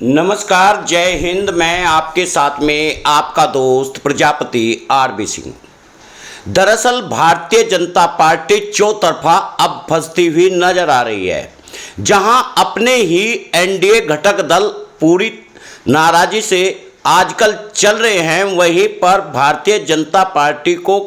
नमस्कार, जय हिंद। मैं आपके साथ में आपका दोस्त प्रजापति आरबी सिंह। दरअसल भारतीय जनता पार्टी चौतरफा अब फंसती हुई नजर आ रही है। जहां अपने ही एनडीए घटक दल पूरी नाराजी से आजकल चल रहे हैं, वहीं पर भारतीय जनता पार्टी को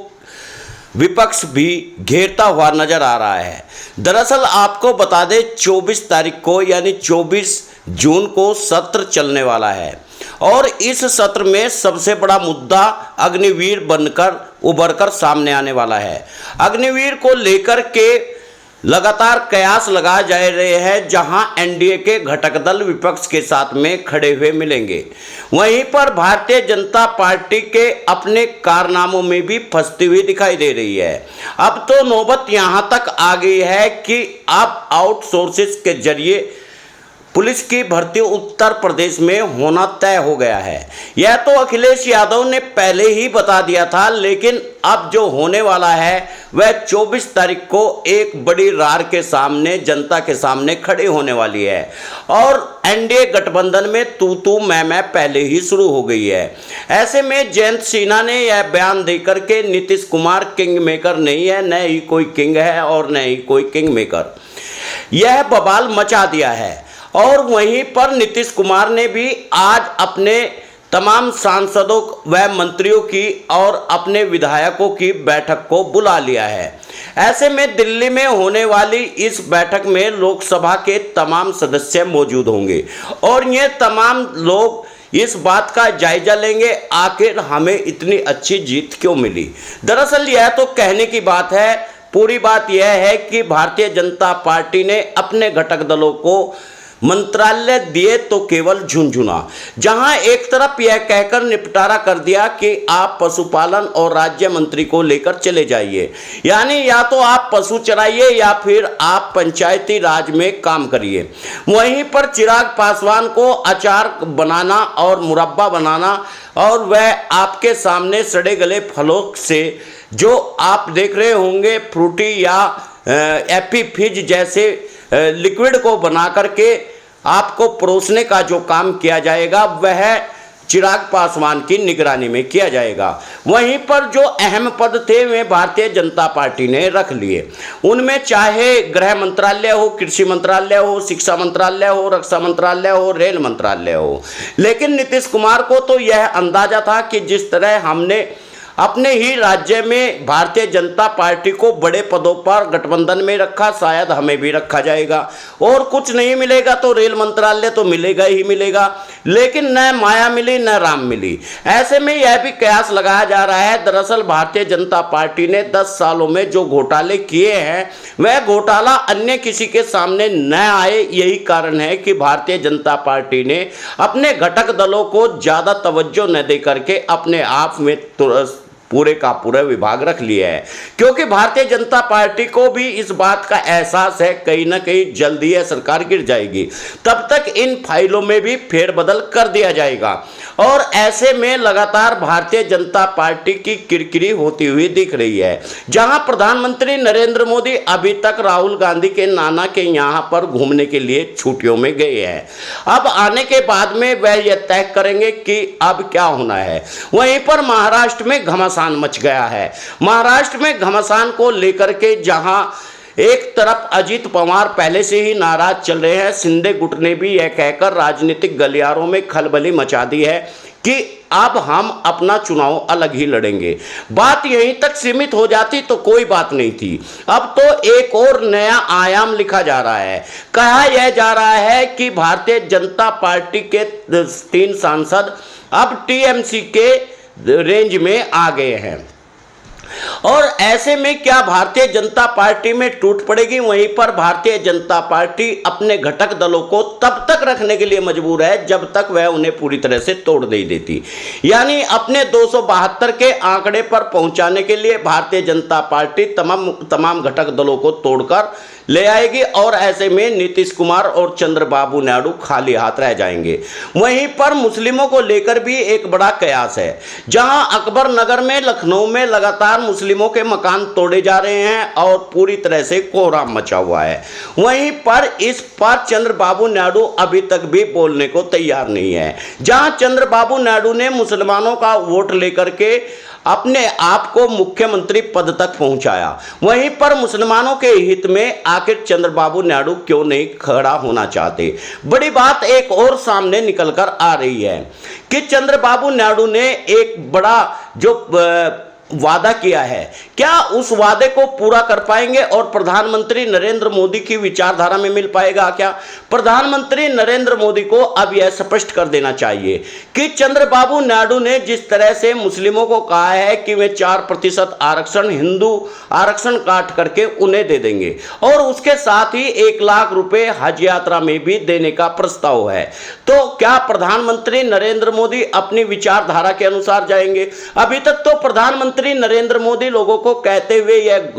विपक्ष भी घेरता हुआ नजर आ रहा है। दरअसल आपको बता दें, 24 तारीख को यानी 24 जून को सत्र चलने वाला है और इस सत्र में सबसे बड़ा मुद्दा अग्निवीर बनकर उभरकर सामने आने वाला है। अग्निवीर को लेकर के लगातार कयास लगाए जा रहे हैं, जहां एनडीए के घटक दल विपक्ष के साथ में खड़े हुए मिलेंगे। वहीं पर भारतीय जनता पार्टी के अपने कारनामों में भी फंसती हुई दिखाई दे रही है। अब तो नौबत यहां तक आ गई है कि अब आउटसोर्सेस के जरिए पुलिस की भर्ती उत्तर प्रदेश में होना तय हो गया है। यह तो अखिलेश यादव ने पहले ही बता दिया था, लेकिन अब जो होने वाला है वह 24 तारीख को एक बड़ी रार के सामने, जनता के सामने खड़ी होने वाली है। और एनडीए गठबंधन में तू मैं पहले ही शुरू हो गई है। ऐसे में जयंत सिन्हा ने यह बयान देकर के नीतीश कुमार किंग मेकर नहीं है, न ही कोई किंग है और न ही कोई किंग मेकर, यह बवाल मचा दिया है। और वहीं पर नीतीश कुमार ने भी आज अपने तमाम सांसदों व मंत्रियों की और अपने विधायकों की बैठक को बुला लिया है। ऐसे में दिल्ली में होने वाली इस बैठक में लोकसभा के तमाम सदस्य मौजूद होंगे और ये तमाम लोग इस बात का जायजा लेंगे आखिर हमें इतनी अच्छी जीत क्यों मिली। दरअसल यह तो कहने की बात है, पूरी बात यह है कि भारतीय जनता पार्टी ने अपने घटक दलों को मंत्रालय दिए तो केवल झुनझुना, जहां एक तरफ यह कहकर निपटारा कर दिया कि आप पशुपालन और राज्य मंत्री को लेकर चले जाइए, यानी या तो आप पशु चराइए या फिर आप पंचायती राज में काम करिए। वहीं पर चिराग पासवान को अचार बनाना और मुरब्बा बनाना और वह आपके सामने सड़े गले फलों से, जो आप देख रहे होंगे फ्रूटी या एपी फिज जैसे लिक्विड को बना करके आपको परोसने का जो काम किया जाएगा वह चिराग पासवान की निगरानी में किया जाएगा। वहीं पर जो अहम पद थे वे भारतीय जनता पार्टी ने रख लिए। उनमें चाहे गृह मंत्रालय हो, कृषि मंत्रालय हो, शिक्षा मंत्रालय हो, रक्षा मंत्रालय हो, रेल मंत्रालय हो। लेकिन नीतीश कुमार को तो यह अंदाजा था कि जिस तरह हमने अपने ही राज्य में भारतीय जनता पार्टी को बड़े पदों पर गठबंधन में रखा, शायद हमें भी रखा जाएगा और कुछ नहीं मिलेगा तो रेल मंत्रालय तो मिलेगा ही मिलेगा, लेकिन न माया मिली न राम मिली। ऐसे में यह भी कयास लगाया जा रहा है, दरअसल भारतीय जनता पार्टी ने 10 सालों में जो घोटाले किए हैं वह घोटाला अन्य किसी के सामने न आए। यही कारण है कि भारतीय जनता पार्टी ने अपने घटक दलों को ज़्यादा तवज्जो न दे करके अपने आप में पूरे का पूरा विभाग रख लिया है, क्योंकि भारतीय जनता पार्टी को भी इस बात का एहसास है कहीं ना कहीं जल्दी यह सरकार गिर जाएगी, तब तक इन फाइलों में भी फेरबदल कर दिया जाएगा। और ऐसे में लगातार भारतीय जनता पार्टी की किरकिरी होती हुई दिख रही है, जहां प्रधानमंत्री नरेंद्र मोदी अभी तक राहुल गांधी के नाना के यहां पर घूमने के लिए छुट्टियों में गए हैं। अब आने के बाद में वह यह तय करेंगे कि अब क्या होना है। वहीं पर महाराष्ट्र में घमासान मच गया है। महाराष्ट्र में घमासान को लेकर के जहां एक तरफ अजीत पवार पहले से ही नाराज चल रहे हैं, शिंदे गुट ने भी यह कहकर राजनीतिक गलियारों में खलबली मचा दी है कि अब हम अपना चुनाव अलग ही लड़ेंगे। बात यहीं तक सीमित हो जाती तो कोई बात नहीं थी, अब तो एक और नया आयाम लिखा जा रहा है। कहा यह जा रहा है कि भारतीय जनता पार्टी के 3 सांसद अब टीएमसी के रेंज में आ गए हैं और ऐसे में क्या भारतीय जनता पार्टी में टूट पड़ेगी। वहीं पर भारतीय जनता पार्टी अपने घटक दलों को तब तक रखने के लिए मजबूर है जब तक वह उन्हें पूरी तरह से तोड़ नहीं देती, यानी अपने 272 के आंकड़े पर पहुंचाने के लिए भारतीय जनता पार्टी तमाम घटक दलों को तोड़कर ले आएगी और ऐसे में नीतीश कुमार और चंद्रबाबू नायडू खाली हाथ रह जाएंगे। वहीं पर मुस्लिमों को लेकर भी एक बड़ा कयास है, जहां अकबर नगर में, लखनऊ में लगातार मुस्लिमों के मकान तोड़े जा रहे हैं और पूरी तरह से कोहराम मचा हुआ है। वहीं पर इस पर चंद्रबाबू नायडू अभी तक भी बोलने को तैयार नहीं है। जहां चंद्रबाबू नायडू ने मुसलमानों का वोट लेकर के अपने आप को मुख्यमंत्री पद तक पहुंचाया, वहीं पर मुसलमानों के हित में आखिर चंद्रबाबू नायडू क्यों नहीं खड़ा होना चाहते। बड़ी बात एक और सामने निकलकर आ रही है कि चंद्रबाबू नायडू ने एक बड़ा जो वादा किया है, क्या उस वादे को पूरा कर पाएंगे और प्रधानमंत्री नरेंद्र मोदी की विचारधारा में मिल पाएगा क्या? प्रधानमंत्री नरेंद्र मोदी को अब यह स्पष्ट कर देना चाहिए कि चंद्रबाबू नायडू ने जिस तरह से मुस्लिमों को कहा है कि वे 4% आरक्षण, हिंदू आरक्षण काट करके उन्हें दे देंगे और उसके साथ ही 1 लाख रुपए हज यात्रा में भी देने का प्रस्ताव है, तो क्या प्रधानमंत्री नरेंद्र मोदी अपनी विचारधारा के अनुसार जाएंगे? अभी तक तो प्रधानमंत्री नरेंद्र मोदी लोगों को कहते हुए यह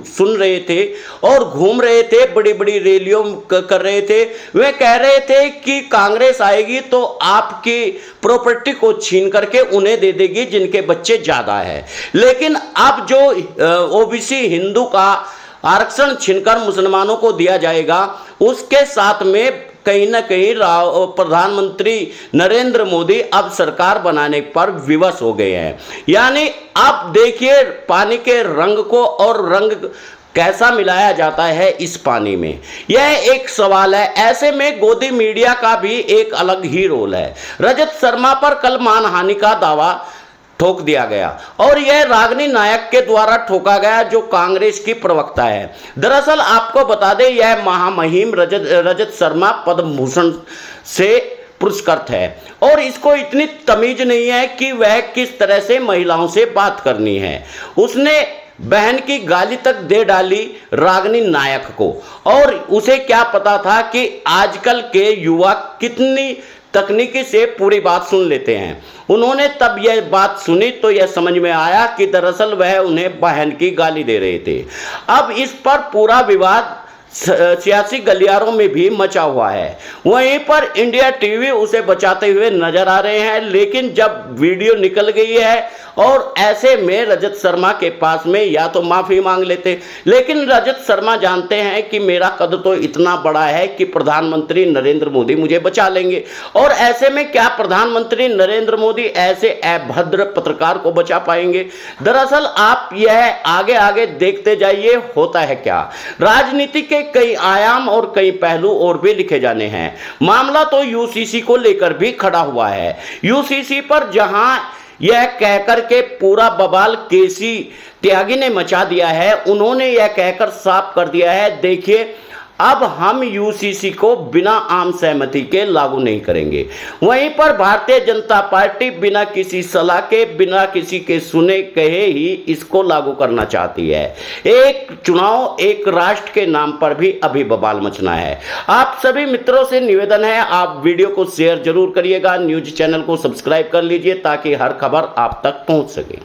सुन रहे थे और घूम रहे थे, बड़ी बड़ी रैलियों कर रहे थे। वे कह रहे थे कि कांग्रेस आएगी तो आपकी प्रॉपर्टी को छीन करके उन्हें दे देगी जिनके बच्चे ज्यादा है। लेकिन अब जो ओबीसी हिंदू का आरक्षण छीनकर मुसलमानों को दिया जाएगा, उसके साथ में कहीं ना कहीं प्रधानमंत्री नरेंद्र मोदी अब सरकार बनाने पर विवश हो गए हैं। यानी अब देखिए पानी के रंग को, और रंग कैसा मिलाया जाता है इस पानी में, यह एक सवाल है। ऐसे में गोदी मीडिया का भी एक अलग ही रोल है। रजत शर्मा पर कल मानहानि का दावा ठोक दिया गया और यह रागिनी नायक के द्वारा ठोका गया, जो कांग्रेस की प्रवक्ता है। दरअसल आपको बता दें, यह महामहिम रजत शर्मा पद्म भूषण से पुरस्कृत है और इसको इतनी तमीज नहीं है कि वह किस तरह से महिलाओं से बात करनी है। उसने बहन की गाली तक दे डाली रागिनी नायक को, और उसे क्या पता था कि आजकल के युवा कितनी तकनीकी से पूरी बात सुन लेते हैं। उन्होंने तब यह बात सुनी तो यह समझ में आया कि दरअसल वह उन्हें बहन की गाली दे रहे थे। अब इस पर पूरा विवाद सियासी गलियारों में भी मचा हुआ है। वहीं पर इंडिया टीवी उसे बचाते हुए नजर आ रहे हैं, लेकिन जब वीडियो निकल गई है और ऐसे में रजत शर्मा के पास में या तो माफी मांग लेते, लेकिन रजत शर्मा जानते हैं कि मेरा कद तो इतना बड़ा है कि प्रधानमंत्री नरेंद्र मोदी मुझे बचा लेंगे, और ऐसे में क्या प्रधानमंत्री नरेंद्र मोदी ऐसे अभद्र पत्रकार को बचा पाएंगे? दरअसल आप यह आगे आगे देखते जाइए होता है क्या। राजनीति के कई आयाम और कई पहलू और भी लिखे जाने हैं। मामला तो यूसीसी को लेकर भी खड़ा हुआ है। यूसीसी पर जहां यह कहकर के पूरा बवाल केसी त्यागी ने मचा दिया है, उन्होंने यह कहकर साफ कर दिया है, देखिए अब हम यूसीसी को बिना आम सहमति के लागू नहीं करेंगे। वहीं पर भारतीय जनता पार्टी बिना किसी सलाह के, बिना किसी के सुने कहे ही इसको लागू करना चाहती है। एक चुनाव एक राष्ट्र के नाम पर भी अभी बवाल मचना है। आप सभी मित्रों से निवेदन है, आप वीडियो को शेयर जरूर करिएगा, न्यूज चैनल को सब्सक्राइब कर लीजिए ताकि हर खबर आप तक पहुंच सके।